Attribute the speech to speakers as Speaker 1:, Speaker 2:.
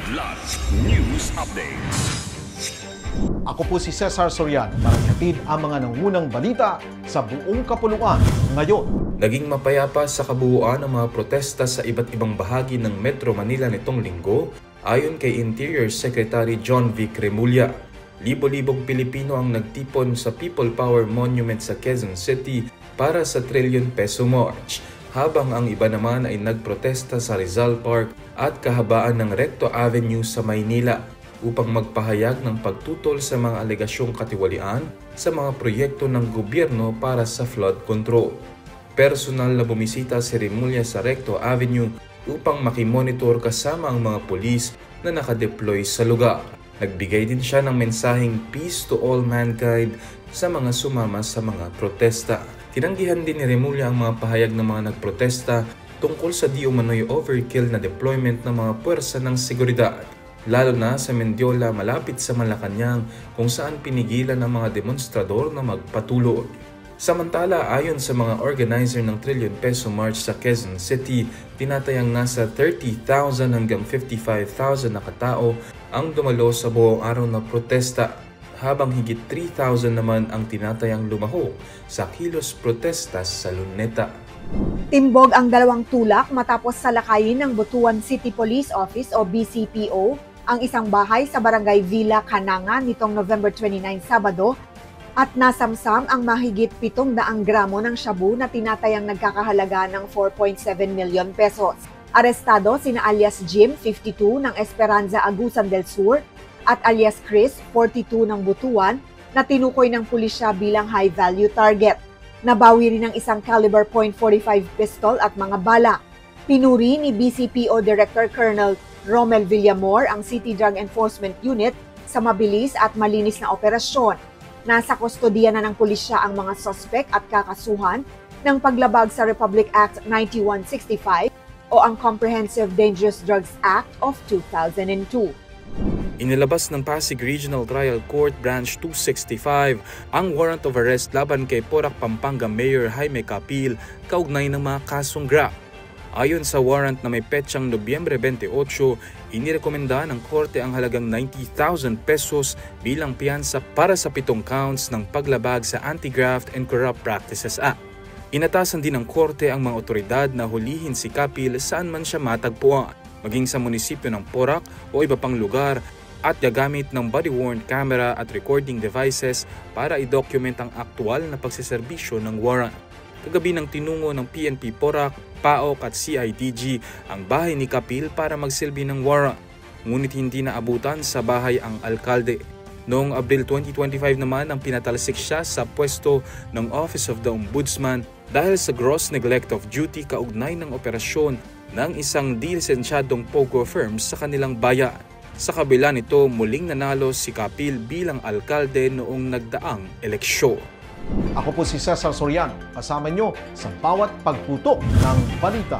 Speaker 1: Kilat News Updates.
Speaker 2: Ako po si Cesar Soriano para hatid ang mga nangunang balita sa buong kapuluan ngayon.
Speaker 3: Naging mapayapa sa kabuuan ang mga protesta sa iba't ibang bahagi ng Metro Manila nitong linggo ayon kay Interior Secretary John V. Cremulya. Libo-libong Pilipino ang nagtipon sa People Power Monument sa Quezon City para sa Trillion Peso March, habang ang iba naman ay nagprotesta sa Rizal Park at kahabaan ng Recto Avenue sa Maynila upang magpahayag ng pagtutol sa mga alegasyong katiwalian sa mga proyekto ng gobyerno para sa flood control. Personal na bumisita si Remulla sa Recto Avenue upang makimonitor kasama ang mga pulis na nakadeploy sa lugar. Nagbigay din siya ng mensaheng peace to all mankind sa mga sumama sa mga protesta. Tinanggihan din ni Remulla ang mga pahayag ng mga nagprotesta tungkol sa di umano'y overkill na deployment ng mga puwersa ng seguridad, lalo na sa Mendiola malapit sa Malacanang kung saan pinigilan ang mga demonstrador na magpatuloy. Samantala, ayon sa mga organizer ng Trillion Peso March sa Quezon City, tinatayang nasa 30,000 hanggang 55,000 na katao ang dumalo sa buong araw na protesta, habang higit 3,000 naman ang tinatayang lumahok sa kilos protestas sa Luneta.
Speaker 4: Timbog ang dalawang tulak matapos salakayin ng Butuan City Police Office o BCPO ang isang bahay sa Barangay Villa Cananga nitong November 29 Sabado at nasamsam ang mahigit 700 gramo ng shabu na tinatayang nagkakahalaga ng 4.7 million pesos. Arestado sina alias Jim, 52 ng Esperanza Agusan del Sur at alias Chris, 42 ng Butuan na tinukoy ng pulisya bilang high-value target. Nabawi rin ng isang caliber .45 pistol at mga bala. Pinuri ni BCPO Director Colonel Romel Villamor ang City Drug Enforcement Unit sa mabilis at malinis na operasyon. Nasa kustodiya na ng pulisya ang mga sospek at kakasuhan ng paglabag sa Republic Act 9165 o ang Comprehensive Dangerous Drugs Act of 2002.
Speaker 3: Inilabas ng Pasig Regional Trial Court Branch 265 ang warrant of arrest laban kay Porac, Pampanga Mayor Jaime Capil kaugnay ng mga kasong graft. Ayon sa warrant na may petsang Nobyembre 28, inirekomenda ng korte ang halagang 90,000 pesos bilang piyansa para sa 7 counts ng paglabag sa Anti-Graft and Corrupt Practices Act. Inatasan din ng korte ang mga otoridad na hulihin si Capil saan man siya matagpuan, maging sa munisipyo ng Porac o iba pang lugar, at gagamit ng body-worn camera at recording devices para i-document ang aktual na pagseserbisyo ng warrant. Kagabi ng tinungo ng PNP Porac, PAOK at CIDG ang bahay ni Capil para magsilbi ng warrant, ngunit hindi naabutan sa bahay ang alkalde. Noong Abril 2025 naman ang pinatalsik siya sa pwesto ng Office of the Ombudsman dahil sa gross neglect of duty kaugnay ng operasyon ng isang di-lisensyadong POGO firm sa kanilang bayan. Sa kabila nito, muling nanalo si Capil bilang alkalde noong nagdaang eleksyon.
Speaker 2: Ako po si Cesar Soriano, kasama nyo sa bawat pagputok ng balita.